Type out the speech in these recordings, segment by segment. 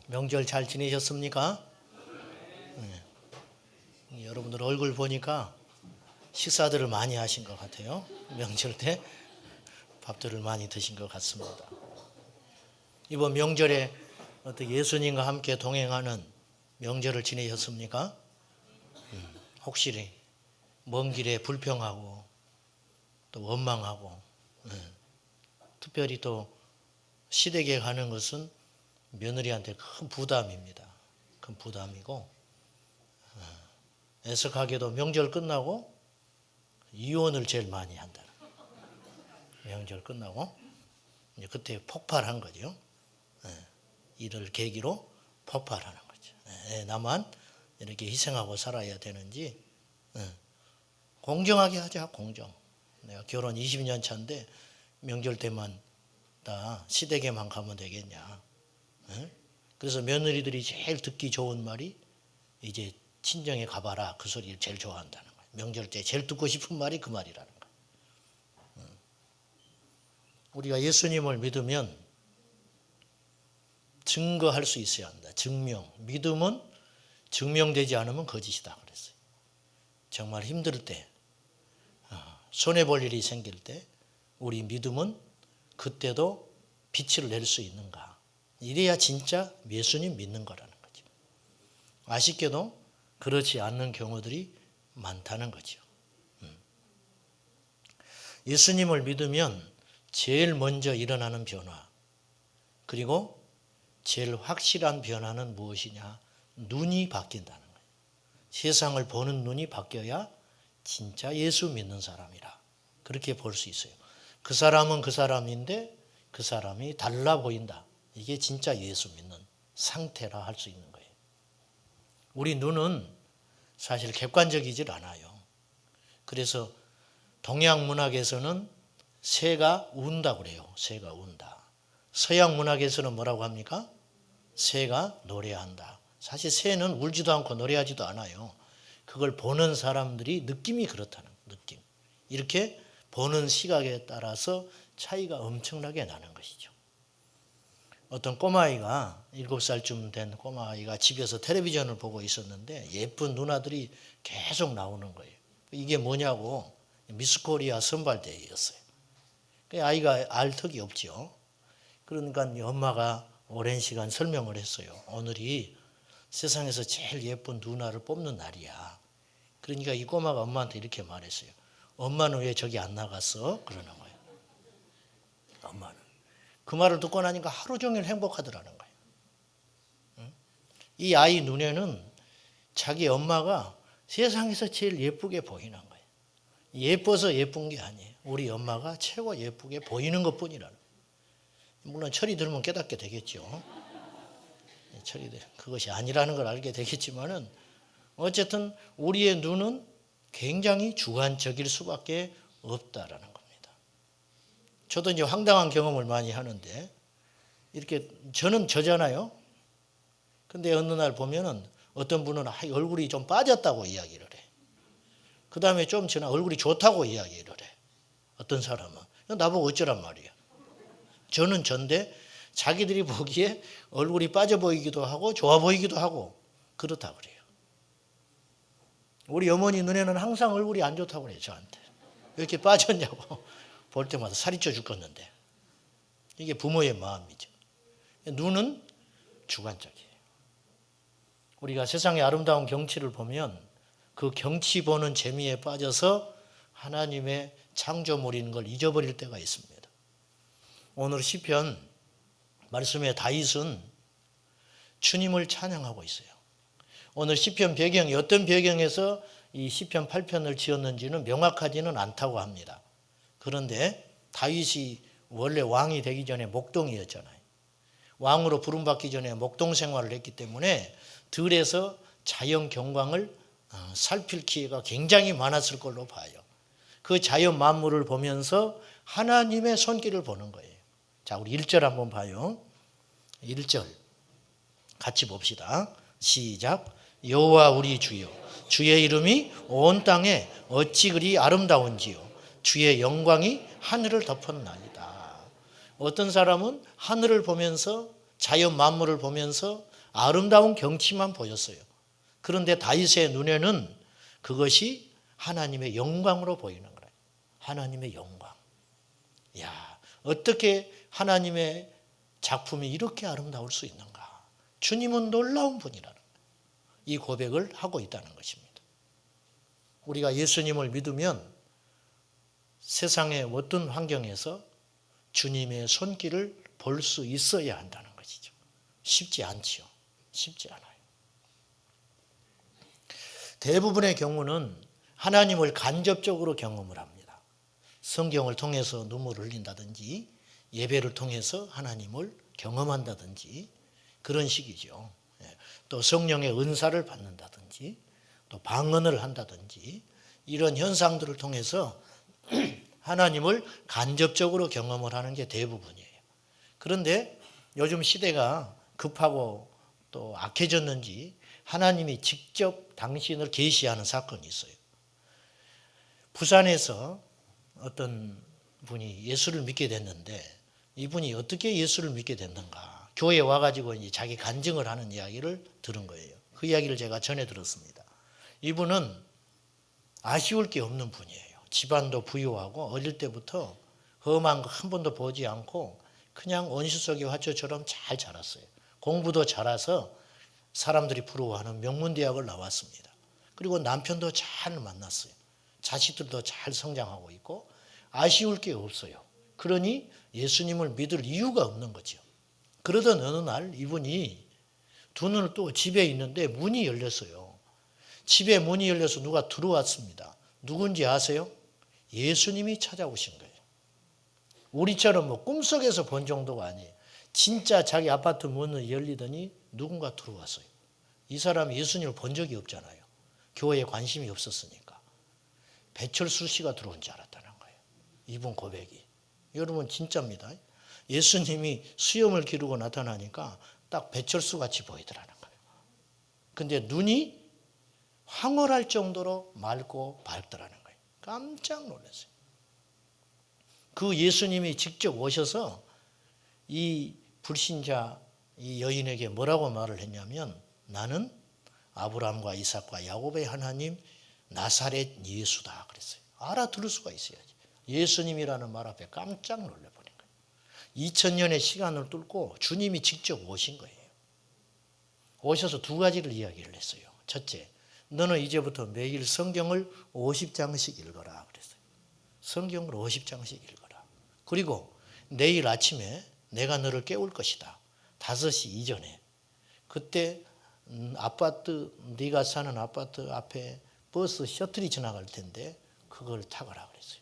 명절 잘 지내셨습니까? 네. 여러분들 얼굴 보니까 식사들을 많이 하신 것 같아요. 명절 때 밥들을 많이 드신 것 같습니다. 이번 명절에 어떻게 예수님과 함께 동행하는 명절을 지내셨습니까? 혹시 먼 길에 불평하고 또 원망하고 특별히 또 시댁에 가는 것은 며느리한테 큰 부담입니다. 큰 부담이고 애석하게도 명절 끝나고 이혼을 제일 많이 한다. 명절 끝나고 이제 그때 폭발한 거죠. 이를 계기로 폭발하는 거죠. 나만 이렇게 희생하고 살아야 되는지 공정하게 하자. 공정. 내가 결혼 20년 차인데 명절 때만 다 시댁에만 가면 되겠냐. 그래서 며느리들이 제일 듣기 좋은 말이 이제 친정에 가봐라. 그 소리를 제일 좋아한다는 거예요. 명절 때 제일 듣고 싶은 말이 그 말이라는 거예요. 우리가 예수님을 믿으면 증거할 수 있어야 한다. 증명. 믿음은 증명되지 않으면 거짓이다 그랬어요. 정말 힘들 때, 손해볼 일이 생길 때 우리 믿음은 그때도 빛을 낼 수 있는가. 이래야 진짜 예수님 믿는 거라는 거죠. 아쉽게도 그렇지 않는 경우들이 많다는 거죠. 예수님을 믿으면 제일 먼저 일어나는 변화, 그리고 제일 확실한 변화는 무엇이냐? 눈이 바뀐다는 거예요. 세상을 보는 눈이 바뀌어야 진짜 예수 믿는 사람이라 그렇게 볼 수 있어요. 그 사람은 그 사람인데 그 사람이 달라 보인다. 이게 진짜 예수 믿는 상태라 할 수 있는 거예요. 우리 눈은 사실 객관적이질 않아요. 그래서 동양 문학에서는 새가 운다 그래요. 새가 운다. 서양 문학에서는 뭐라고 합니까? 새가 노래한다. 사실 새는 울지도 않고 노래하지도 않아요. 그걸 보는 사람들이 느낌이 그렇다는 느낌. 이렇게 보는 시각에 따라서 차이가 엄청나게 나는 것이죠. 어떤 꼬마아이가 7살쯤 된 꼬마아이가 집에서 텔레비전을 보고 있었는데 예쁜 누나들이 계속 나오는 거예요. 이게 뭐냐고 미스코리아 선발대회였어요. 아이가 알 턱이 없죠. 그러니까 엄마가 오랜 시간 설명을 했어요. 오늘이 세상에서 제일 예쁜 누나를 뽑는 날이야. 그러니까 이 꼬마가 엄마한테 이렇게 말했어요. 엄마는 왜 저기 안 나갔어? 그러는 거예요. 엄마는. 그 말을 듣고 나니까 하루 종일 행복하더라는 거예요. 이 아이 눈에는 자기 엄마가 세상에서 제일 예쁘게 보이는 거예요. 예뻐서 예쁜 게 아니에요. 우리 엄마가 최고 예쁘게 보이는 것뿐이라는 거예요. 물론 철이 들면 깨닫게 되겠죠. 그것이 아니라는 걸 알게 되겠지만은 어쨌든 우리의 눈은 굉장히 주관적일 수밖에 없다라는 겁니다. 저도 이제 황당한 경험을 많이 하는데 이렇게 저는 저잖아요. 근데 어느 날 보면은 어떤 분은 얼굴이 좀 빠졌다고 이야기를 해. 그 다음에 좀 지나 얼굴이 좋다고 이야기를 해. 어떤 사람은 나보고 어쩌란 말이야. 저는 전데 자기들이 보기에 얼굴이 빠져 보이기도 하고 좋아 보이기도 하고 그렇다 그래요. 우리 어머니 눈에는 항상 얼굴이 안 좋다고 그래요. 저한테. 왜 이렇게 빠졌냐고 볼 때마다 살이 쪄 죽겠는데. 이게 부모의 마음이죠. 눈은 주관적이에요. 우리가 세상의 아름다운 경치를 보면 그 경치 보는 재미에 빠져서 하나님의 창조물인 걸 잊어버릴 때가 있습니다. 오늘 시편 말씀에 다윗은 주님을 찬양하고 있어요. 오늘 시편 배경이 어떤 배경에서 이 시편 8편을 지었는지는 명확하지는 않다고 합니다. 그런데 다윗이 원래 왕이 되기 전에 목동이었잖아요. 왕으로 부름받기 전에 목동 생활을 했기 때문에 들에서 자연 경광을 살필 기회가 굉장히 많았을 걸로 봐요. 그 자연 만물을 보면서 하나님의 손길을 보는 거예요. 자, 우리 1절 한번 봐요. 1절 같이 봅시다. 시작. 여호와 우리 주여, 주의 이름이 온 땅에 어찌 그리 아름다운지요. 주의 영광이 하늘을 덮었나이다. 어떤 사람은 하늘을 보면서 자연 만물을 보면서 아름다운 경치만 보였어요. 그런데 다윗의 눈에는 그것이 하나님의 영광으로 보이는 거예요. 하나님의 영광. 야, 어떻게 하나님의 작품이 이렇게 아름다울 수 있는가? 주님은 놀라운 분이라는 거예요. 이 고백을 하고 있다는 것입니다. 우리가 예수님을 믿으면 세상의 어떤 환경에서 주님의 손길을 볼 수 있어야 한다는 것이죠. 쉽지 않지요. 쉽지 않아요. 대부분의 경우는 하나님을 간접적으로 경험을 합니다. 성경을 통해서 눈물을 흘린다든지 예배를 통해서 하나님을 경험한다든지 그런 식이죠. 또 성령의 은사를 받는다든지 또 방언을 한다든지 이런 현상들을 통해서 하나님을 간접적으로 경험을 하는 게 대부분이에요. 그런데 요즘 시대가 급하고 또 악해졌는지 하나님이 직접 당신을 계시하는 사건이 있어요. 부산에서 어떤 분이 예수를 믿게 됐는데 이분이 어떻게 예수를 믿게 됐는가? 교회에 와가지고 이제 자기 간증을 하는 이야기를 들은 거예요. 그 이야기를 제가 전해 들었습니다. 이분은 아쉬울 게 없는 분이에요. 집안도 부유하고 어릴 때부터 험한 거 한 번도 보지 않고 그냥 온실 속의 화초처럼 잘 자랐어요. 공부도 잘해서 사람들이 부러워하는 명문대학을 나왔습니다. 그리고 남편도 잘 만났어요. 자식들도 잘 성장하고 있고 아쉬울 게 없어요. 그러니 예수님을 믿을 이유가 없는 거죠. 그러던 어느 날 이분이 두 눈을 뜨고 집에 있는데 문이 열렸어요. 집에 문이 열려서 누가 들어왔습니다. 누군지 아세요? 예수님이 찾아오신 거예요. 우리처럼 뭐 꿈속에서 본 정도가 아니에요. 진짜 자기 아파트 문을 열리더니 누군가 들어왔어요. 이 사람이 예수님을 본 적이 없잖아요. 교회에 관심이 없었으니까. 배철수 씨가 들어온 줄 알았다는 거예요. 이분 고백이. 여러분 진짜입니다. 예수님이 수염을 기르고 나타나니까 딱 배철수 같이 보이더라는 거예요. 근데 눈이 황홀할 정도로 맑고 밝더라는 거예요. 깜짝 놀랐어요. 그 예수님이 직접 오셔서 이 불신자 이 여인에게 뭐라고 말을 했냐면 나는 아브라함과 이삭과 야곱의 하나님 나사렛 예수다 그랬어요. 알아들을 수가 있어야지. 예수님이라는 말 앞에 깜짝 놀라버린 거예요. 2000년의 시간을 뚫고 주님이 직접 오신 거예요. 오셔서 두 가지를 이야기를 했어요. 첫째, 너는 이제부터 매일 성경을 50장씩 읽어라 그랬어요. 성경을 50장씩 읽어라. 그리고 내일 아침에 내가 너를 깨울 것이다. 5시 이전에. 그때 아파트 네가 사는 아파트 앞에 버스 셔틀이 지나갈 텐데 그걸 타거라 그랬어요.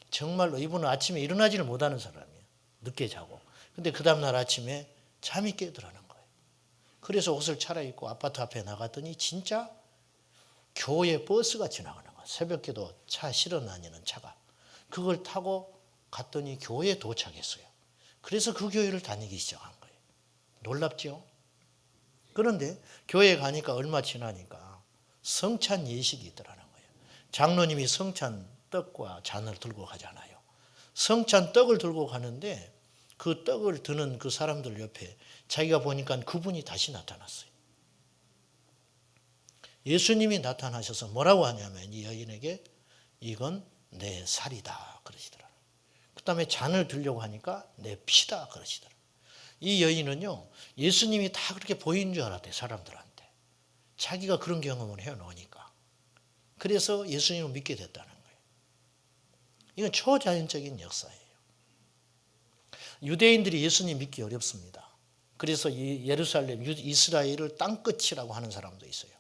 정말로 이분은 아침에 일어나지를 못하는 사람이에요. 늦게 자고. 근데 그 다음날 아침에 잠이 깨더라는 거예요. 그래서 옷을 차려입고 아파트 앞에 나갔더니 진짜 교회 버스가 지나가는 거예요. 새벽에도 차 실어 다니는 차가. 그걸 타고 갔더니 교회에 도착했어요. 그래서 그 교회를 다니기 시작한 거예요. 놀랍죠? 그런데 교회에 가니까 얼마 지나니까 성찬 예식이 있더라는 거예요. 장로님이 성찬 떡과 잔을 들고 가잖아요. 성찬 떡을 들고 가는데 그 떡을 드는 그 사람들 옆에 자기가 보니까 그분이 다시 나타났어요. 예수님이 나타나셔서 뭐라고 하냐면 이 여인에게 이건 내 살이다 그러시더라고요. 그 다음에 잔을 들려고 하니까 내 피다 그러시더라고요. 이 여인은요 예수님이 다 그렇게 보이는 줄 알았대요. 사람들한테. 자기가 그런 경험을 해놓으니까. 그래서 예수님을 믿게 됐다는 거예요. 이건 초자연적인 역사예요. 유대인들이 예수님 믿기 어렵습니다. 그래서 예루살렘, 이스라엘을 땅끝이라고 하는 사람도 있어요.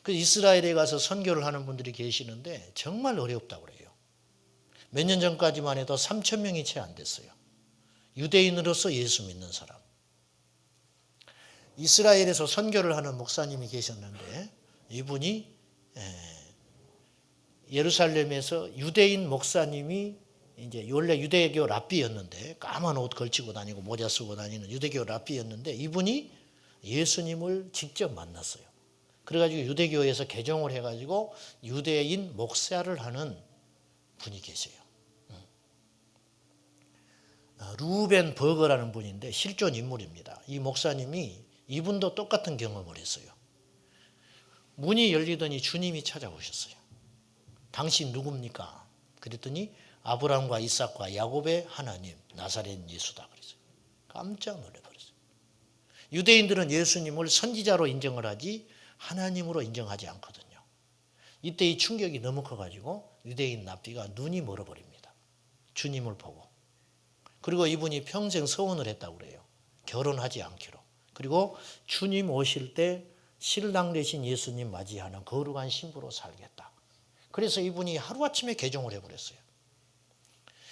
그 이스라엘에 가서 선교를 하는 분들이 계시는데 정말 어렵다고 그래요. 몇 년 전까지만 해도 3,000명이 채 안 됐어요. 유대인으로서 예수 믿는 사람. 이스라엘에서 선교를 하는 목사님이 계셨는데 이분이 예루살렘에서 유대인 목사님이 이제 원래 유대교 랍비였는데 까만 옷 걸치고 다니고 모자 쓰고 다니는 유대교 랍비였는데 이분이 예수님을 직접 만났어요. 그래가지고 유대교에서 개종을 해가지고 유대인 목사를 하는 분이 계세요. 루벤 버거라는 분인데 실존 인물입니다. 이 목사님이 이분도 똑같은 경험을 했어요. 문이 열리더니 주님이 찾아오셨어요. 당신 누굽니까? 그랬더니 아브라함과 이삭과 야곱의 하나님 나사렛 예수다 그랬어요. 깜짝 놀라버렸어요. 유대인들은 예수님을 선지자로 인정을 하지 하나님으로 인정하지 않거든요. 이때 이 충격이 너무 커가지고 유대인 납비가 눈이 멀어버립니다. 주님을 보고. 그리고 이분이 평생 서원을 했다고 그래요. 결혼하지 않기로. 그리고 주님 오실 때 신랑 되신 예수님 맞이하는 거룩한 신부로 살겠다. 그래서 이분이 하루아침에 개종을 해버렸어요.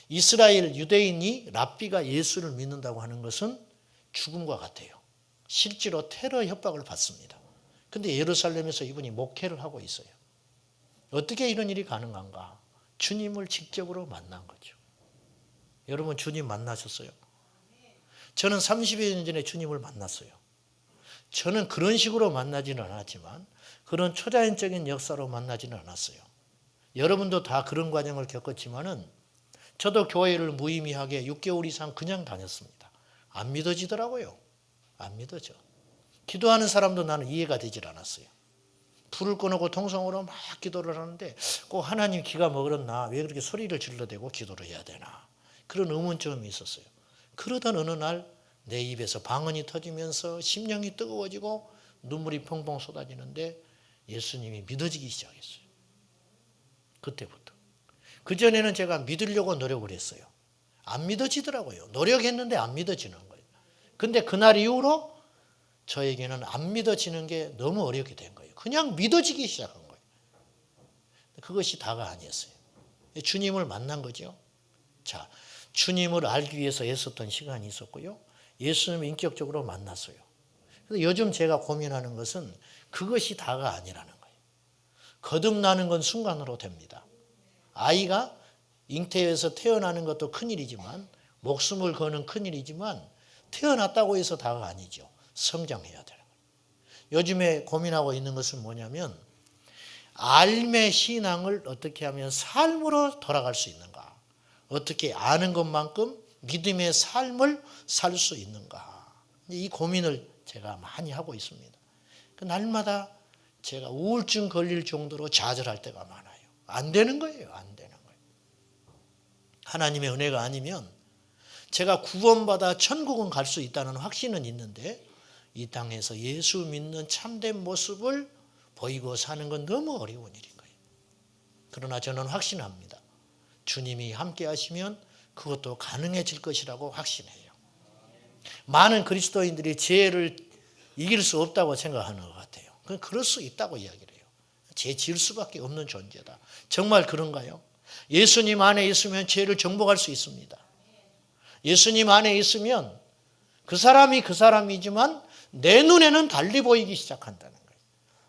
이스라엘 유대인이 랍비가 예수를 믿는다고 하는 것은 죽음과 같아요. 실제로 테러 협박을 받습니다. 근데 예루살렘에서 이분이 목회를 하고 있어요. 어떻게 이런 일이 가능한가? 주님을 직접으로 만난 거죠. 여러분 주님 만나셨어요? 저는 30여 년 전에 주님을 만났어요. 저는 그런 식으로 만나지는 않았지만 그런 초자연적인 역사로 만나지는 않았어요. 여러분도 다 그런 과정을 겪었지만은 저도 교회를 무의미하게 6개월 이상 그냥 다녔습니다. 안 믿어지더라고요. 안 믿어져. 기도하는 사람도 나는 이해가 되질 않았어요. 불을 꺼놓고 통성으로 막 기도를 하는데 꼭 하나님 기가 먹었나? 왜 그렇게 소리를 질러대고 기도를 해야 되나? 그런 의문점이 있었어요. 그러던 어느 날 내 입에서 방언이 터지면서 심령이 뜨거워지고 눈물이 펑펑 쏟아지는데 예수님이 믿어지기 시작했어요. 그때부터. 그전에는 제가 믿으려고 노력을 했어요. 안 믿어지더라고요. 노력했는데 안 믿어지는 거예요. 근데 그날 이후로 저에게는 안 믿어지는 게 너무 어렵게 된 거예요. 그냥 믿어지기 시작한 거예요. 그것이 다가 아니었어요. 주님을 만난 거죠. 자, 주님을 알기 위해서 애썼던 시간이 있었고요. 예수님을 인격적으로 만났어요. 그래서 요즘 제가 고민하는 것은 그것이 다가 아니라는 거예요. 거듭나는 건 순간으로 됩니다. 아이가 잉태에서 태어나는 것도 큰일이지만 목숨을 거는 큰일이지만 태어났다고 해서 다가 아니죠. 성장해야 되는 거예요. 요즘에 고민하고 있는 것은 뭐냐면 삶의 신앙을 어떻게 하면 삶으로 돌아갈 수 있는가. 어떻게 아는 것만큼 믿음의 삶을 살 수 있는가. 이 고민을 제가 많이 하고 있습니다. 날마다 제가 우울증 걸릴 정도로 좌절할 때가 많아요. 안 되는 거예요. 안 되는 거예요. 하나님의 은혜가 아니면 제가 구원받아 천국은 갈 수 있다는 확신은 있는데 이 땅에서 예수 믿는 참된 모습을 보이고 사는 건 너무 어려운 일인 거예요. 그러나 저는 확신합니다. 주님이 함께 하시면 그것도 가능해질 것이라고 확신해요. 많은 그리스도인들이 죄를 이길 수 없다고 생각하는 것 같아요. 그럴 수 있다고 이야기를 해요. 죄 지을 수밖에 없는 존재다. 정말 그런가요? 예수님 안에 있으면 죄를 정복할 수 있습니다. 예수님 안에 있으면 그 사람이 그 사람이지만 내 눈에는 달리 보이기 시작한다는 거예요.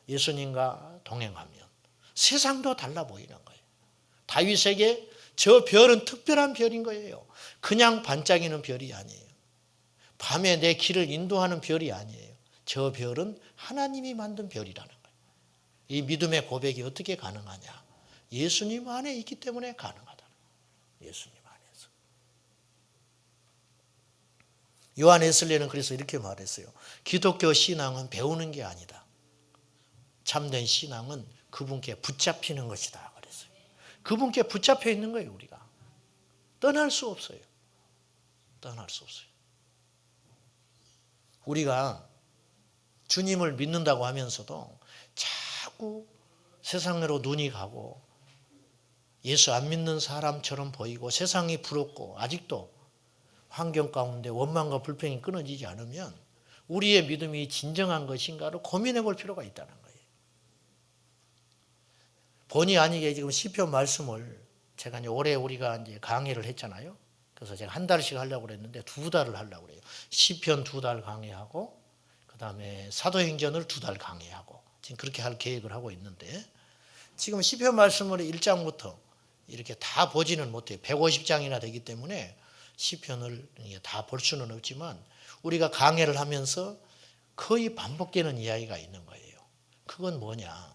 예수님과 동행하면 세상도 달라 보이는 거예요. 다윗에게 저 별은 특별한 별인 거예요. 그냥 반짝이는 별이 아니에요. 밤에 내 길을 인도하는 별이 아니에요. 저 별은 하나님이 만든 별이라는 거예요. 이 믿음의 고백이 어떻게 가능하냐? 예수님 안에 있기 때문에 가능하다는 거예요. 예수님 안에서. 요한 웨슬리는 그래서 이렇게 말했어요. 기독교 신앙은 배우는 게 아니다. 참된 신앙은 그분께 붙잡히는 것이다. 그랬어요. 그분께 붙잡혀 있는 거예요, 우리가. 떠날 수 없어요. 떠날 수 없어요. 우리가 주님을 믿는다고 하면서도 자꾸 세상으로 눈이 가고 예수 안 믿는 사람처럼 보이고 세상이 부럽고 아직도 환경 가운데 원망과 불평이 끊어지지 않으면 우리의 믿음이 진정한 것인가를 고민해 볼 필요가 있다는 거예요. 본의 아니게 지금 시편 말씀을 제가 이제 올해 우리가 이제 강의를 했잖아요. 그래서 제가 한 달씩 하려고 그랬는데 2달을 하려고 그래요. 시편 2달 강의하고 그다음에 사도행전을 2달 강의하고 지금 그렇게 할 계획을 하고 있는데 지금 시편 말씀을 1장부터 이렇게 다 보지는 못해요. 150장이나 되기 때문에 시편을 다 볼 수는 없지만 우리가 강의를 하면서 거의 반복되는 이야기가 있는 거예요. 그건 뭐냐?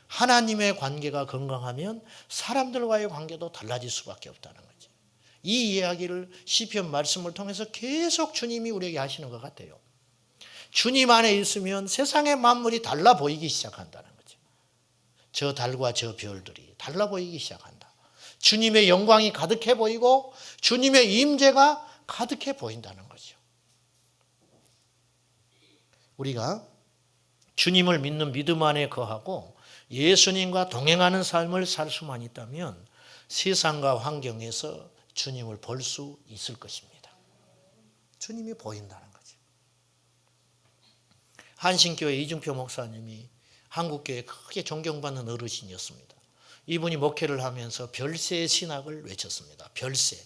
하나님의 관계가 건강하면 사람들과의 관계도 달라질 수밖에 없다는 거지. 이 이야기를 시편 말씀을 통해서 계속 주님이 우리에게 하시는 것 같아요. 주님 안에 있으면 세상의 만물이 달라 보이기 시작한다는 거죠. 저 달과 저 별들이 달라 보이기 시작한다. 주님의 영광이 가득해 보이고 주님의 임재가 가득해 보인다는 거죠. 우리가 주님을 믿는 믿음 안에 거하고 예수님과 동행하는 삶을 살 수만 있다면 세상과 환경에서 주님을 볼 수 있을 것입니다. 주님이 보인다는 거죠. 한신교회 이중표 목사님이 한국교회에 크게 존경받는 어르신이었습니다. 이분이 목회를 하면서 별세 신학을 외쳤습니다. 별세,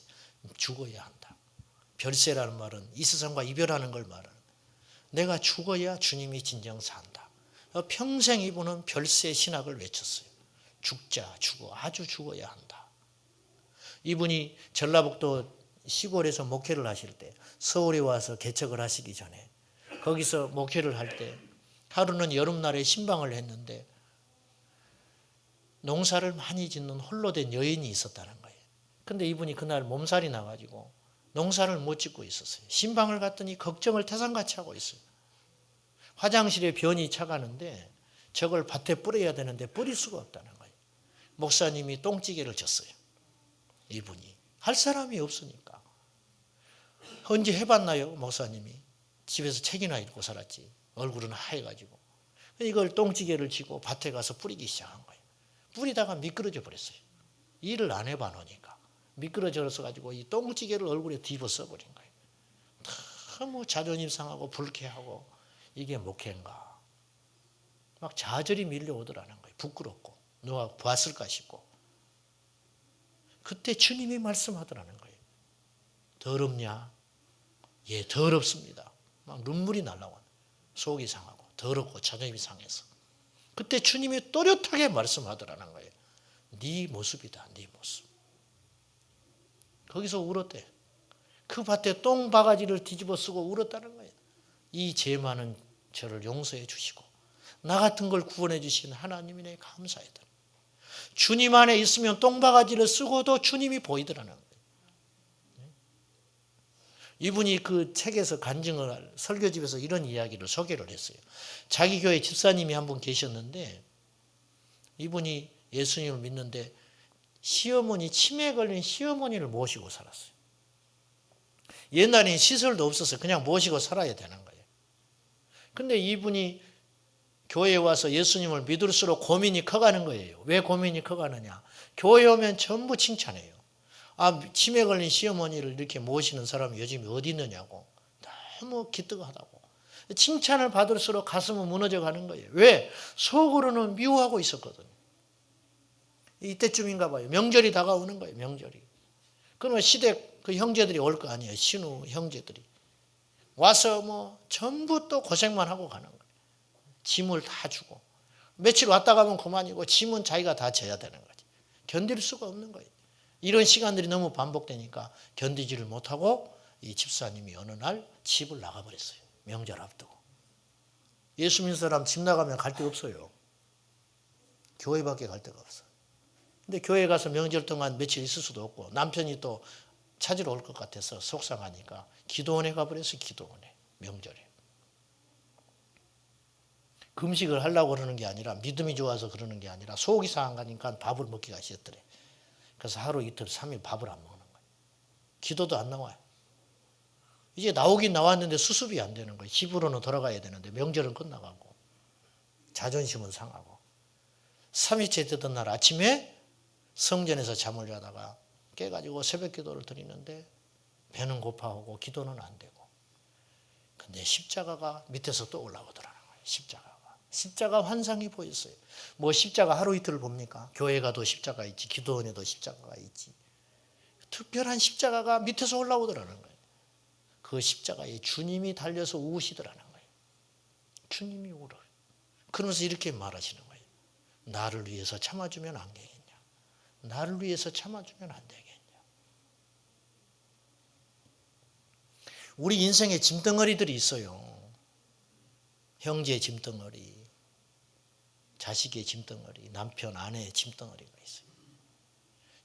죽어야 한다. 별세라는 말은 이 세상과 이별하는 걸 말하는, 내가 죽어야 주님이 진정 산다. 평생 이분은 별세 신학을 외쳤어요. 죽자, 죽어, 아주 죽어야 한다. 이분이 전라북도 시골에서 목회를 하실 때 서울에 와서 개척을 하시기 전에 거기서 목회를 할 때 하루는 여름날에 신방을 했는데 농사를 많이 짓는 홀로 된 여인이 있었다는 거예요. 근데 이분이 그날 몸살이 나가지고 농사를 못 짓고 있었어요. 신방을 갔더니 걱정을 태산같이 하고 있어요. 화장실에 변이 차가는데 저걸 밭에 뿌려야 되는데 뿌릴 수가 없다는 거예요. 목사님이 똥찌개를 줬어요. 이분이 할 사람이 없으니까. 언제 해봤나요? 목사님이 집에서 책이나 읽고 살았지. 얼굴은 하얘가지고 이걸 똥찌개를 쥐고 밭에 가서 뿌리기 시작한 거예요. 뿌리다가 미끄러져 버렸어요. 일을 안 해봐 놓으니까 미끄러져서 가지고 이 똥찌개를 얼굴에 뒤집어 써버린 거예요. 너무 자존심 상하고 불쾌하고 이게 목회인가. 막 좌절이 밀려오더라는 거예요. 부끄럽고 누가 봤을까 싶고. 그때 주님이 말씀하더라는 거예요. 더럽냐? 예, 더럽습니다. 막 눈물이 날라와. 속이 상하고 더럽고 자존심이 상해서. 그때 주님이 또렷하게 말씀하더라는 거예요. 네 모습이다. 네 모습. 거기서 울었대. 그 밭에 똥바가지를 뒤집어 쓰고 울었다는 거예요. 이 죄 많은 저를 용서해 주시고 나 같은 걸 구원해 주신 하나님이네 감사하다. 주님 안에 있으면 똥바가지를 쓰고도 주님이 보이더라는 거예요. 이분이 그 책에서 간증을 설교집에서 이런 이야기를 소개를 했어요. 자기 교회 집사님이 한 분 계셨는데 이분이 예수님을 믿는데 시어머니 치매에 걸린 시어머니를 모시고 살았어요. 옛날에는 시설도 없어서 그냥 모시고 살아야 되는 거예요. 근데 이분이 교회에 와서 예수님을 믿을수록 고민이 커가는 거예요. 왜 고민이 커가느냐? 교회 오면 전부 칭찬해요. 아, 치매 걸린 시어머니를 이렇게 모시는 사람이 요즘에 어디 있느냐고. 너무 기특하다고. 칭찬을 받을수록 가슴은 무너져 가는 거예요. 왜? 속으로는 미워하고 있었거든요. 이때쯤인가 봐요. 명절이 다가오는 거예요. 명절이. 그러면 시댁 그 형제들이 올 거 아니에요. 신우 형제들이. 와서 뭐 전부 또 고생만 하고 가는 거예요. 짐을 다 주고. 며칠 왔다 가면 그만이고 짐은 자기가 다 져야 되는 거지. 견딜 수가 없는 거예요. 이런 시간들이 너무 반복되니까 견디지를 못하고 이 집사님이 어느 날 집을 나가버렸어요. 명절 앞두고. 예수 믿는 사람 집 나가면 갈 데 없어요. 교회밖에 갈 데가 없어요. 근데 교회 가서 명절 동안 며칠 있을 수도 없고 남편이 또 찾으러 올 것 같아서 속상하니까 기도원에 가버렸어요. 기도원에. 명절에. 금식을 하려고 그러는 게 아니라 믿음이 좋아서 그러는 게 아니라 속이 상하니까 밥을 먹기가 싫더래. 그래서 하루 이틀 3일 밥을 안 먹는 거예요. 기도도 안 나와요. 이제 나오긴 나왔는데 수습이 안 되는 거예요. 집으로는 돌아가야 되는데 명절은 끝나가고 자존심은 상하고 3일째 되던 날 아침에 성전에서 잠을 자다가 깨가지고 새벽 기도를 드리는데 배는 고파오고 기도는 안 되고 근데 십자가가 밑에서 또 올라오더라는 거예요. 십자가 환상이 보였어요. 뭐 십자가 하루 이틀을 봅니까? 교회 가도 십자가 있지, 기도원에도 십자가가 있지. 특별한 십자가가 밑에서 올라오더라는 거예요. 그 십자가에 주님이 달려서 우시더라는 거예요. 주님이 울어요. 그러면서 이렇게 말하시는 거예요. 나를 위해서 참아주면 안 되겠냐? 나를 위해서 참아주면 안 되겠냐? 우리 인생에 짐덩어리들이 있어요. 형제의 짐덩어리, 자식의 짐덩어리, 남편, 아내의 짐덩어리가 있어요.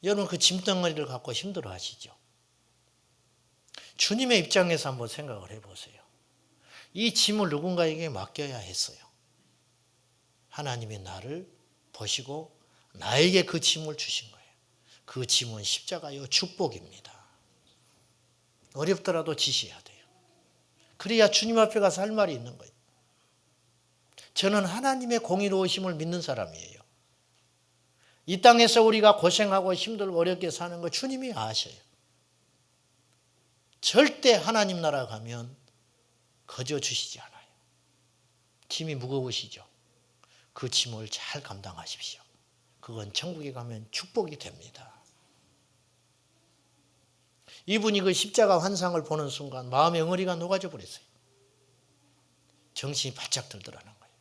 여러분 그 짐덩어리를 갖고 힘들어 하시죠? 주님의 입장에서 한번 생각을 해보세요. 이 짐을 누군가에게 맡겨야 했어요. 하나님이 나를 보시고 나에게 그 짐을 주신 거예요. 그 짐은 십자가요 축복입니다. 어렵더라도 지셔야 돼요. 그래야 주님 앞에 가서 할 말이 있는 거예요. 저는 하나님의 공의로우심을 믿는 사람이에요. 이 땅에서 우리가 고생하고 힘들고 어렵게 사는 거 주님이 아셔요. 절대 하나님 나라 가면 거저 주시지 않아요. 짐이 무거우시죠? 그 짐을 잘 감당하십시오. 그건 천국에 가면 축복이 됩니다. 이분이 그 십자가 환상을 보는 순간 마음의 엉어리가 녹아져 버렸어요. 정신이 바짝 들더라는 거예요.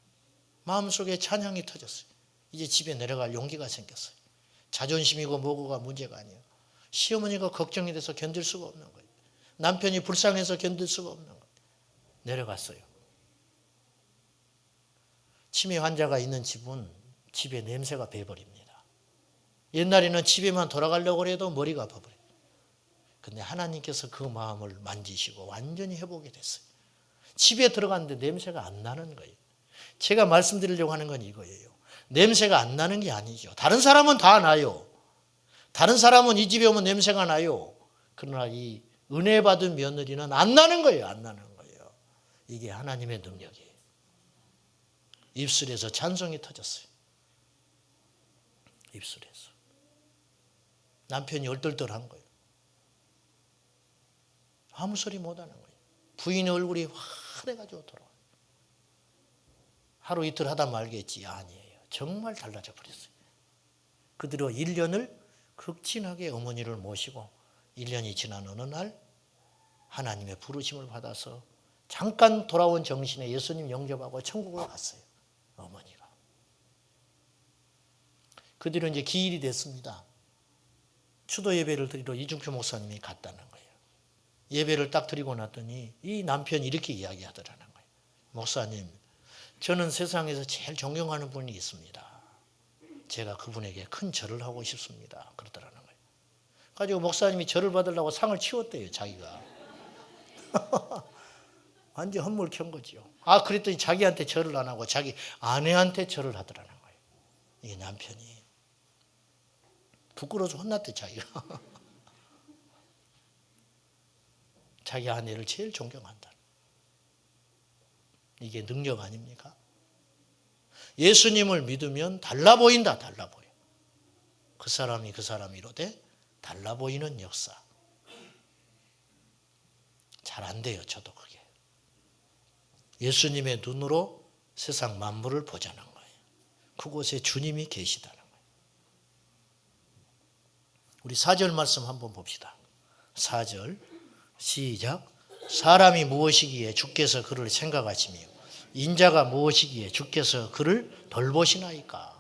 마음속에 찬양이 터졌어요. 이제 집에 내려갈 용기가 생겼어요. 자존심이고 뭐고가 문제가 아니에요. 시어머니가 걱정이 돼서 견딜 수가 없는 거예요. 남편이 불쌍해서 견딜 수가 없는 거예요. 내려갔어요. 치매 환자가 있는 집은 집에 냄새가 배버립니다. 옛날에는 집에만 돌아가려고 해도 머리가 아파버려요. 근데 하나님께서 그 마음을 만지시고 완전히 회복이 됐어요. 집에 들어갔는데 냄새가 안 나는 거예요. 제가 말씀드리려고 하는 건 이거예요. 냄새가 안 나는 게 아니죠. 다른 사람은 다 나요. 다른 사람은 이 집에 오면 냄새가 나요. 그러나 이 은혜 받은 며느리는 안 나는 거예요. 안 나는 거예요. 이게 하나님의 능력이에요. 입술에서 찬송이 터졌어요. 입술에서. 남편이 얼떨떨한 거예요. 아무 소리 못하는 거예요. 부인의 얼굴이 환해가지고 돌아와요. 하루 이틀 하다 말겠지. 아니에요. 정말 달라져 버렸어요. 그대로 1년을 극진하게 어머니를 모시고 1년이 지난 어느 날 하나님의 부르심을 받아서 잠깐 돌아온 정신에 예수님 영접하고 천국을 갔어요. 어머니가. 그 뒤로 이제 기일이 됐습니다. 추도 예배를 드리러 이중표 목사님이 갔다는 거예요. 예배를 딱 드리고 났더니 이 남편이 이렇게 이야기하더라는 거예요. 목사님, 저는 세상에서 제일 존경하는 분이 있습니다. 제가 그분에게 큰 절을 하고 싶습니다. 그러더라는 거예요. 가지고 목사님이 절을 받으려고 상을 치웠대요, 자기가. 완전 헛물 켠 거죠. 아, 그랬더니 자기한테 절을 안 하고 자기 아내한테 절을 하더라는 거예요. 이 남편이. 부끄러워서 혼났대, 자기가. 자기 아내를 제일 존경한다. 이게 능력 아닙니까? 예수님을 믿으면 달라 보인다. 달라 보여. 그 사람이 이로되 달라 보이는 역사. 잘 안 돼요. 저도 그게. 예수님의 눈으로 세상 만물을 보자는 거예요. 그곳에 주님이 계시다는 거예요. 우리 4절 말씀 한번 봅시다. 4절 시작. 사람이 무엇이기에 주께서 그를 생각하시며 인자가 무엇이기에 주께서 그를 돌보시나이까.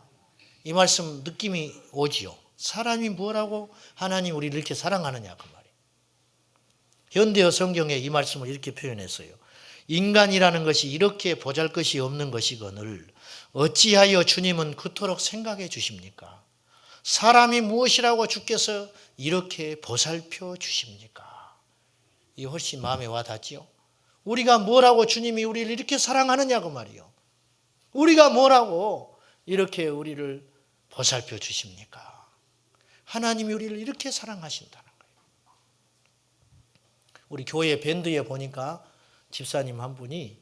이 말씀 느낌이 오지요. 사람이 뭐라고 하나님 우리를 이렇게 사랑하느냐 그 말이에요. 현대어 성경에 이 말씀을 이렇게 표현했어요. 인간이라는 것이 이렇게 보잘것이 없는 것이거늘 어찌하여 주님은 그토록 생각해 주십니까? 사람이 무엇이라고 주께서 이렇게 보살펴 주십니까? 이 훨씬 마음에 와 닿지요. 우리가 뭐라고 주님이 우리를 이렇게 사랑하느냐고 말이요. 우리가 뭐라고 이렇게 우리를 보살펴 주십니까? 하나님이 우리를 이렇게 사랑하신다는 거예요. 우리 교회 밴드에 보니까 집사님 한 분이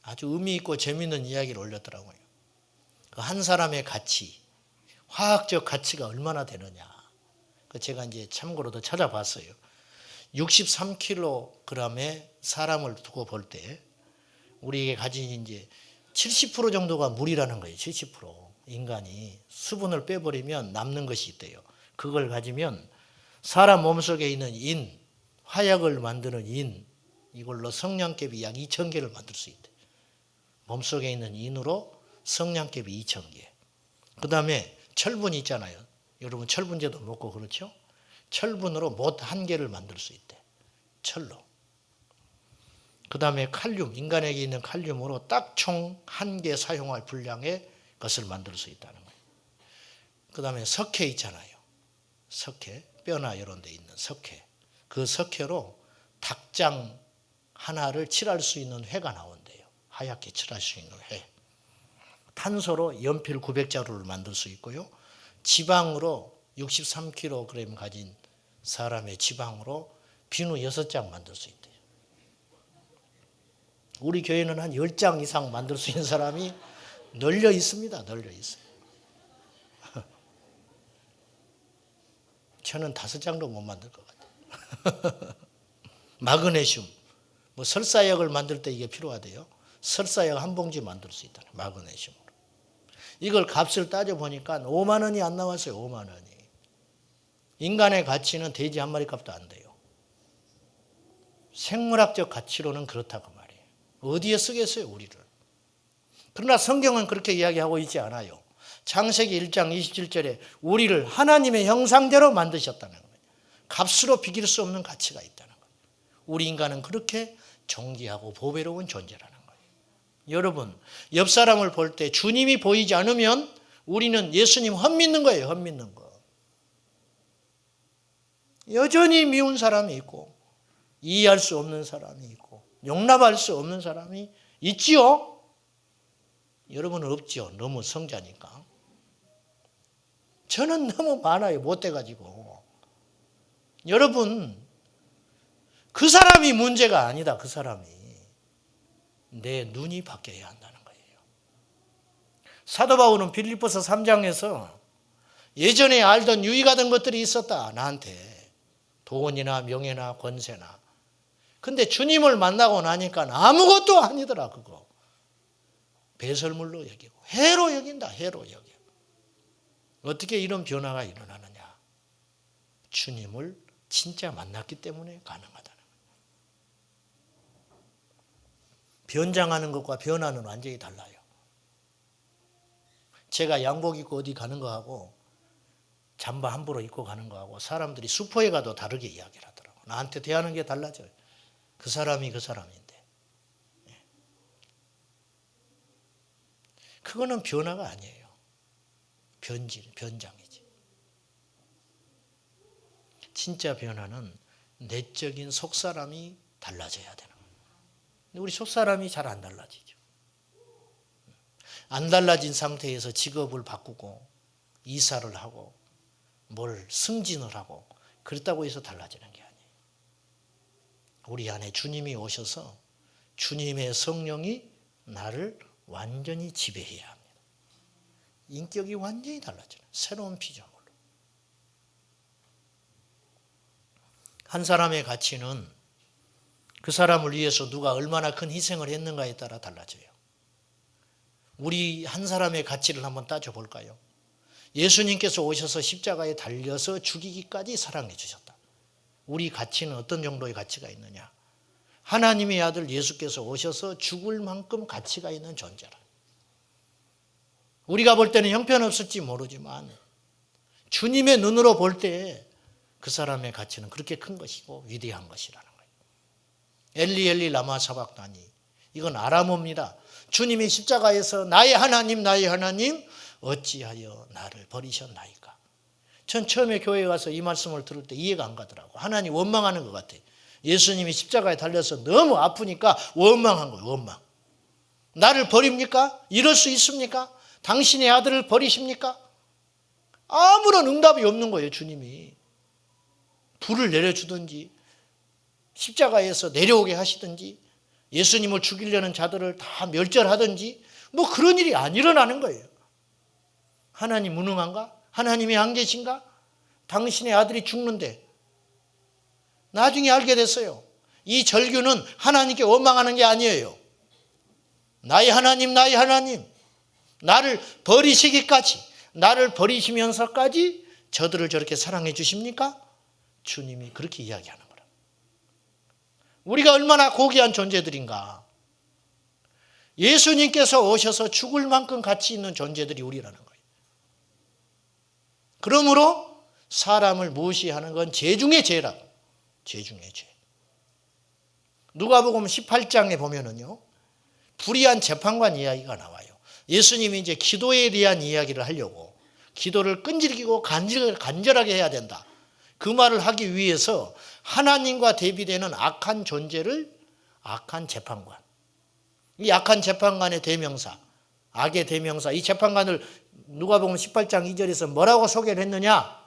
아주 의미 있고 재미있는 이야기를 올렸더라고요. 한 사람의 가치, 화학적 가치가 얼마나 되느냐. 제가 이제 참고로도 찾아봤어요. 63kg의 사람을 두고 볼 때 우리에게 가진 이제 70% 정도가 물이라는 거예요. 70%. 인간이 수분을 빼버리면 남는 것이 있대요. 그걸 가지면 사람 몸속에 있는 인, 화약을 만드는 인, 이걸로 성냥개비 약 2,000개를 만들 수 있대요. 몸속에 있는 인으로 성냥개비 2,000개. 그 다음에 철분 있잖아요. 여러분 철분제도 먹고 그렇죠? 철분으로 못 1개를 만들 수 있대. 철로. 그 다음에 칼륨, 인간에게 있는 칼륨으로 딱 총 1개 사용할 분량의 것을 만들 수 있다는 거예요. 그 다음에 석회 있잖아요. 석회, 뼈나 이런 데 있는 석회. 그 석회로 닭장 하나를 칠할 수 있는 회가 나온대. 하얗게 칠할 수 있는 해. 탄소로 연필 900자루를 만들 수 있고요. 지방으로 63kg 가진 사람의 지방으로 비누 6장 만들 수 있대요. 우리 교회는 한 10장 이상 만들 수 있는 사람이 널려 있습니다. 널려 있어요. 저는 5장도 못 만들 것 같아요. 마그네슘. 뭐 설사약을 만들 때 이게 필요하대요. 설사약 한 봉지 만들 수 있다는 마그네슘으로. 이걸 값을 따져보니까 5만 원이 안 나왔어요. 5만 원이. 인간의 가치는 돼지 한 마리 값도 안 돼요. 생물학적 가치로는 그렇다고 말이에요. 어디에 쓰겠어요, 우리를. 그러나 성경은 그렇게 이야기하고 있지 않아요. 창세기 1장 27절에 우리를 하나님의 형상대로 만드셨다는 거예요. 값으로 비길 수 없는 가치가 있다는 거예요. 우리 인간은 그렇게 존귀하고 보배로운 존재라는 거예요. 여러분, 옆 사람을 볼 때 주님이 보이지 않으면 우리는 예수님 헛믿는 거예요. 헛믿는 거. 여전히 미운 사람이 있고 이해할 수 없는 사람이 있고 용납할 수 없는 사람이 있지요? 여러분은 없지요. 너무 성자니까. 저는 너무 많아요. 못돼가지고. 여러분, 그 사람이 문제가 아니다. 그 사람이. 내 눈이 바뀌어야 한다는 거예요. 사도 바울은 빌립보서 3장에서 예전에 알던 유익하던 것들이 있었다. 나한테. 돈이나 명예나 권세나. 근데 주님을 만나고 나니까 아무것도 아니더라. 그거. 배설물로 여기고 해로 여긴다. 해로 여겨. 어떻게 이런 변화가 일어나느냐. 주님을 진짜 만났기 때문에 가능하다는 거예요. 변장하는 것과 변화는 완전히 달라요. 제가 양복 입고 어디 가는 거하고 잠바 함부로 입고 가는 거하고 사람들이 슈퍼에 가도 다르게 이야기를 하더라고요. 나한테 대하는 게 달라져요. 그 사람이 그 사람인데. 그거는 변화가 아니에요. 변장이지. 진짜 변화는 내적인 속사람이 달라져야 되는 거예요. 근데 우리 속사람이 잘 안 달라지죠. 안 달라진 상태에서 직업을 바꾸고 이사를 하고 뭘 승진을 하고 그렇다고 해서 달라지는 게 아니에요. 우리 안에 주님이 오셔서 주님의 성령이 나를 완전히 지배해야 합니다. 인격이 완전히 달라지는 새로운 피조물로. 한 사람의 가치는 그 사람을 위해서 누가 얼마나 큰 희생을 했는가에 따라 달라져요. 우리 한 사람의 가치를 한번 따져볼까요? 예수님께서 오셔서 십자가에 달려서 죽이기까지 사랑해 주셨다. 우리 가치는 어떤 정도의 가치가 있느냐? 하나님의 아들 예수께서 오셔서 죽을 만큼 가치가 있는 존재라. 우리가 볼 때는 형편없을지 모르지만 주님의 눈으로 볼 때 그 사람의 가치는 그렇게 큰 것이고 위대한 것이라는 거예요. 엘리 엘리 라마 사박다니. 이건 아람어입니다. 주님이 십자가에서 나의 하나님 어찌하여 나를 버리셨나이까. 전 처음에 교회에 가서 이 말씀을 들을 때 이해가 안 가더라고. 하나님 원망하는 것 같아요. 예수님이 십자가에 달려서 너무 아프니까 원망한 거예요. 원망. 나를 버립니까? 이럴 수 있습니까? 당신의 아들을 버리십니까? 아무런 응답이 없는 거예요. 주님이. 불을 내려주든지 십자가에서 내려오게 하시든지 예수님을 죽이려는 자들을 다 멸절하든지 뭐 그런 일이 안 일어나는 거예요. 하나님 무능한가? 하나님이 안 계신가? 당신의 아들이 죽는데 나중에 알게 됐어요. 이 절규는 하나님께 원망하는 게 아니에요. 나의 하나님 나를 버리시기까지 나를 버리시면서까지 저들을 저렇게 사랑해 주십니까? 주님이 그렇게 이야기하는 거라. 우리가 얼마나 고귀한 존재들인가. 예수님께서 오셔서 죽을 만큼 가치 있는 존재들이 우리라는 거예요. 그러므로 사람을 무시하는 건 죄 중에 죄라고. 죄 중에 죄. 누가복음 18장에 보면은요. 불의한 재판관 이야기가 나와요. 예수님이 이제 기도에 대한 이야기를 하려고 기도를 끈질기고 간절하게 해야 된다. 그 말을 하기 위해서 하나님과 대비되는 악한 존재를 악한 재판관. 이 약한 재판관의 대명사, 악의 대명사, 이 재판관을 누가복음 18장 2절에서 뭐라고 소개를 했느냐?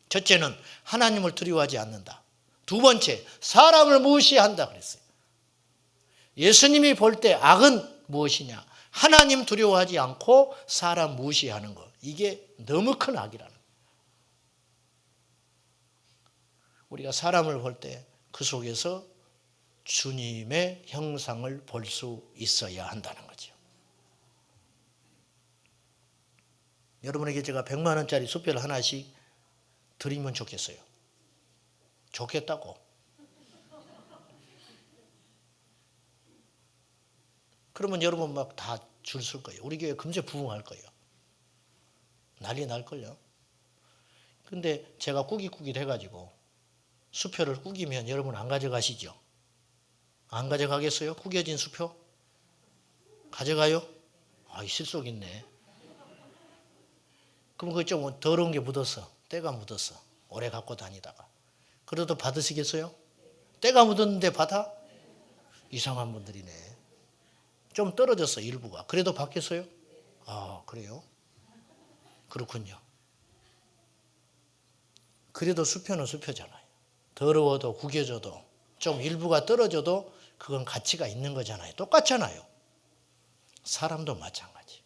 첫째는 하나님을 두려워하지 않는다. 두 번째, 사람을 무시한다 그랬어요. 예수님이 볼 때 악은 무엇이냐? 하나님 두려워하지 않고 사람 무시하는 것. 이게 너무 큰 악이라는 거예요. 우리가 사람을 볼 때 그 속에서 주님의 형상을 볼 수 있어야 한다는 거죠. 여러분에게 제가 100만 원짜리 수표를 하나씩 드리면 좋겠어요. 좋겠다고. 그러면 여러분 막 다 줄 쓸 거예요. 우리 교회 금세 부흥할 거예요. 난리 날걸요. 근데 제가 꾸깃꾸깃 해가지고 수표를 꾸기면 여러분 안 가져가시죠? 안 가져가겠어요? 꾸겨진 수표? 가져가요? 아, 실속 있네. 그럼 그게 좀 더러운 게 묻었어. 때가 묻었어. 오래 갖고 다니다가. 그래도 받으시겠어요? 때가 묻었는데 받아? 이상한 분들이네. 좀 떨어졌어, 일부가. 그래도 받겠어요? 아, 그래요? 그렇군요. 그래도 수표는 수표잖아요. 더러워도 구겨져도 좀 일부가 떨어져도 그건 가치가 있는 거잖아요. 똑같잖아요. 사람도 마찬가지.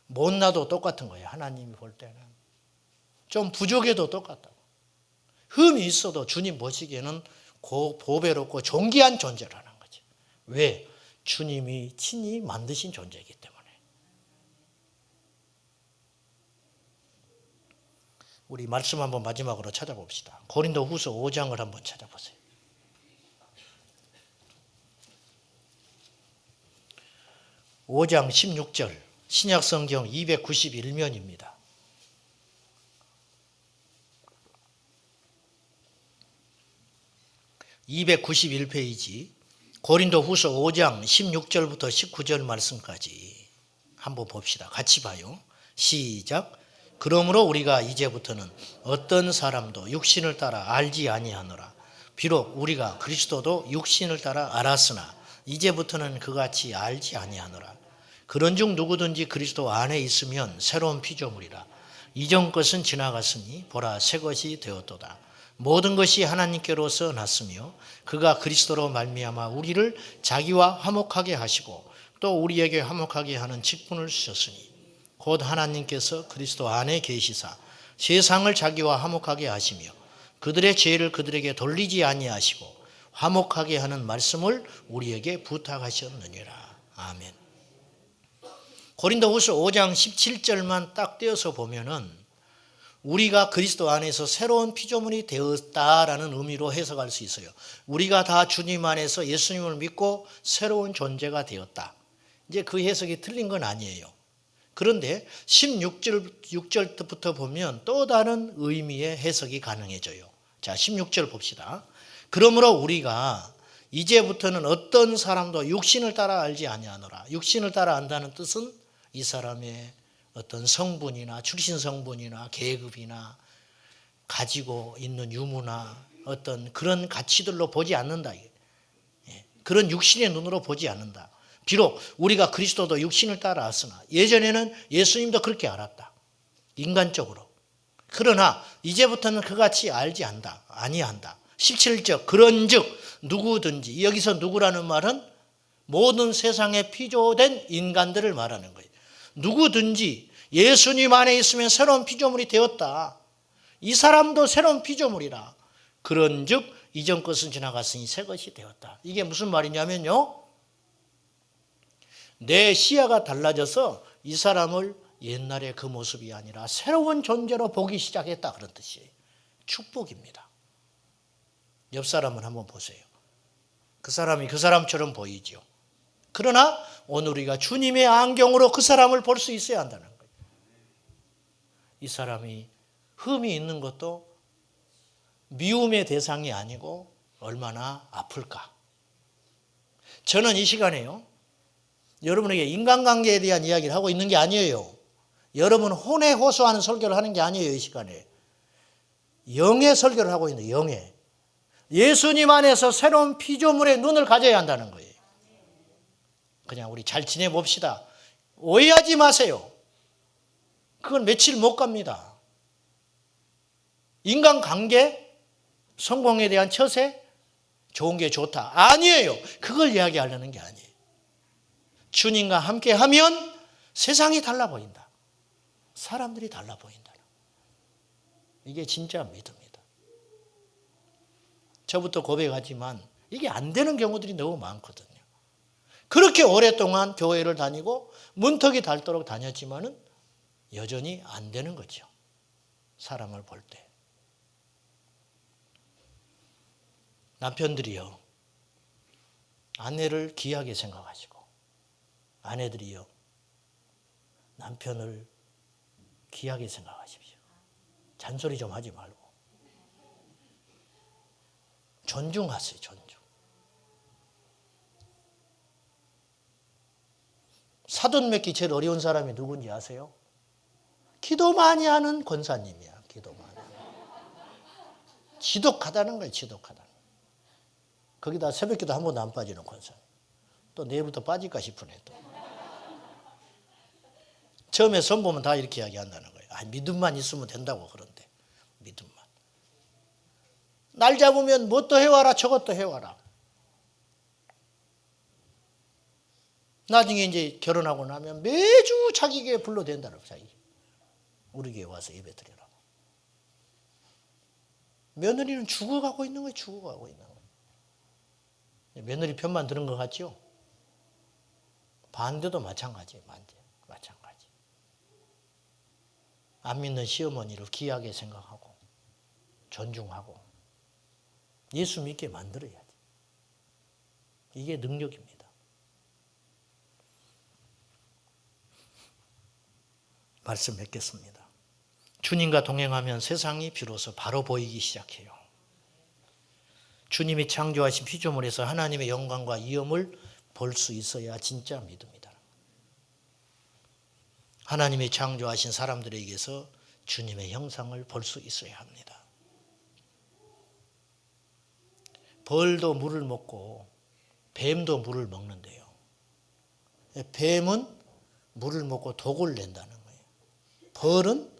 못나도 똑같은 거예요. 하나님이 볼 때는. 좀 부족해도 똑같다고. 흠이 있어도 주님 보시기에는 보배롭고 존귀한 존재라는 거죠. 왜? 주님이 친히 만드신 존재이기 때문에. 우리 말씀 한번 마지막으로 찾아봅시다. 고린도후서 5장을 한번 찾아보세요. 5장 16절 신약성경 291면입니다. 291페이지 고린도후서 5장 16절부터 19절 말씀까지 한번 봅시다. 같이 봐요. 시작. 그러므로 우리가 이제부터는 어떤 사람도 육신을 따라 알지 아니하노라. 비록 우리가 그리스도도 육신을 따라 알았으나 이제부터는 그같이 알지 아니하노라. 그런즉 누구든지 그리스도 안에 있으면 새로운 피조물이라. 이전 것은 지나갔으니 보라 새 것이 되었도다. 모든 것이 하나님께로서 났으며 그가 그리스도로 말미암아 우리를 자기와 화목하게 하시고 또 우리에게 화목하게 하는 직분을 주셨으니 곧 하나님께서 그리스도 안에 계시사 세상을 자기와 화목하게 하시며 그들의 죄를 그들에게 돌리지 아니하시고 화목하게 하는 말씀을 우리에게 부탁하셨느니라. 아멘. 고린도후서 5장 17절만 딱 떼어서 보면은 우리가 그리스도 안에서 새로운 피조물이 되었다라는 의미로 해석할 수 있어요. 우리가 다 주님 안에서 예수님을 믿고 새로운 존재가 되었다. 이제 그 해석이 틀린 건 아니에요. 그런데 16절부터 보면 또 다른 의미의 해석이 가능해져요. 자, 16절 봅시다. 그러므로 우리가 이제부터는 어떤 사람도 육신을 따라 알지 아니하노라. 육신을 따라 안다는 뜻은 이 사람의 어떤 성분이나 출신 성분이나 계급이나 가지고 있는 유무나 어떤 그런 가치들로 보지 않는다. 그런 육신의 눈으로 보지 않는다. 비록 우리가 그리스도도 육신을 따라 알았으나 예전에는 예수님도 그렇게 알았다. 인간적으로. 그러나 이제부터는 그같이 알지 아니한다. 17절 그런즉 누구든지 여기서 누구라는 말은 모든 세상에 피조된 인간들을 말하는 거예요. 누구든지 예수님 안에 있으면 새로운 피조물이 되었다. 이 사람도 새로운 피조물이라. 그런즉 이전 것은 지나갔으니 새 것이 되었다. 이게 무슨 말이냐면요. 내 시야가 달라져서 이 사람을 옛날의 그 모습이 아니라 새로운 존재로 보기 시작했다. 그런 뜻이에요. 축복입니다. 옆 사람을 한번 보세요. 그 사람이 그 사람처럼 보이죠. 그러나 오늘 우리가 주님의 안경으로 그 사람을 볼 수 있어야 한다는 거예요. 이 사람이 흠이 있는 것도 미움의 대상이 아니고 얼마나 아플까. 저는 이 시간에요. 여러분에게 인간관계에 대한 이야기를 하고 있는 게 아니에요. 여러분 혼에 호소하는 설교를 하는 게 아니에요. 이 시간에. 영의 설교를 하고 있는 영의. 예수님 안에서 새로운 피조물의 눈을 가져야 한다는 거예요. 그냥 우리 잘 지내봅시다. 오해하지 마세요. 그건 며칠 못 갑니다. 인간관계, 성공에 대한 처세, 좋은 게 좋다. 아니에요. 그걸 이야기하려는 게 아니에요. 주님과 함께하면 세상이 달라 보인다. 사람들이 달라 보인다. 이게 진짜 믿음이다. 저부터 고백하지만 이게 안 되는 경우들이 너무 많거든요. 그렇게 오랫동안 교회를 다니고 문턱이 닳도록 다녔지만은 여전히 안 되는 거죠. 사람을 볼 때. 남편들이요, 아내를 귀하게 생각하시고, 아내들이요, 남편을 귀하게 생각하십시오. 잔소리 좀 하지 말고. 존중하세요, 존중. 사돈 맺기 제일 어려운 사람이 누군지 아세요? 기도 많이 하는 권사님이야, 기도 많이. 지독하다는 거예요, 지독하다는 거예요. 거기다 새벽기도 한 번도 안 빠지는 권사님. 또 내일부터 빠질까 싶으네, 또. 처음에 선보면 다 이렇게 이야기한다는 거예요. 아, 믿음만 있으면 된다고 그런데. 믿음만. 날 잡으면 뭣도 해와라, 저것도 해와라. 나중에 이제 결혼하고 나면 매주 자기 교회 불러댄다고, 자기. 우리 교회 와서 예배 드리라고. 며느리는 죽어가고 있는 거예요, 죽어가고 있는 거예요. 며느리 편만 들은 것 같죠? 반대도 마찬가지예요, 마찬가지. 안 믿는 시어머니를 귀하게 생각하고, 존중하고, 예수 믿게 만들어야지. 이게 능력입니다. 말씀 맺겠습니다. 주님과 동행하면 세상이 비로소 바로 보이기 시작해요. 주님이 창조하신 피조물에서 하나님의 영광과 위엄을 볼 수 있어야 진짜 믿음이다. 하나님이 창조하신 사람들에게서 주님의 형상을 볼 수 있어야 합니다. 벌도 물을 먹고 뱀도 물을 먹는데요. 뱀은 물을 먹고 독을 낸다는 거예요. 벌은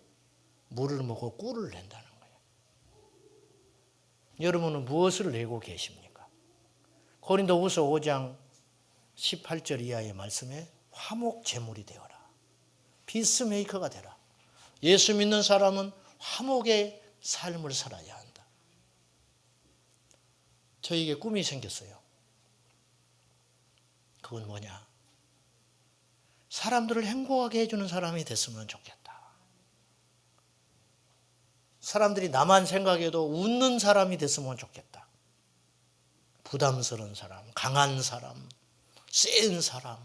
물을 먹고 꿀을 낸다는 거예요. 여러분은 무엇을 내고 계십니까? 고린도후서 5장 18절 이하의 말씀에 화목 제물이 되어라. 피스메이커가 되라. 예수 믿는 사람은 화목의 삶을 살아야 한다. 저에게 꿈이 생겼어요. 그건 뭐냐? 사람들을 행복하게 해주는 사람이 됐으면 좋겠다. 사람들이 나만 생각해도 웃는 사람이 됐으면 좋겠다. 부담스러운 사람, 강한 사람, 센 사람,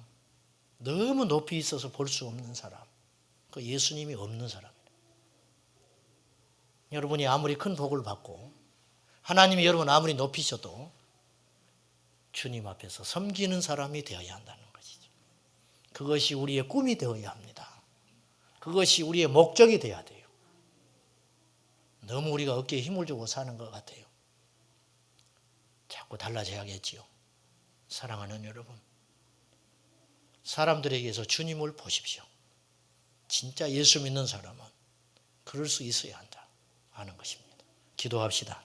너무 높이 있어서 볼 수 없는 사람, 그 예수님이 없는 사람이에요. 여러분이 아무리 큰 복을 받고 하나님이 여러분 아무리 높이셔도 주님 앞에서 섬기는 사람이 되어야 한다는 것이죠. 그것이 우리의 꿈이 되어야 합니다. 그것이 우리의 목적이 되어야 돼요. 너무 우리가 어깨에 힘을 주고 사는 것 같아요. 자꾸 달라져야겠지요. 사랑하는 여러분, 사람들에게서 주님을 보십시오. 진짜 예수 믿는 사람은 그럴 수 있어야 한다 하는 것입니다. 기도합시다.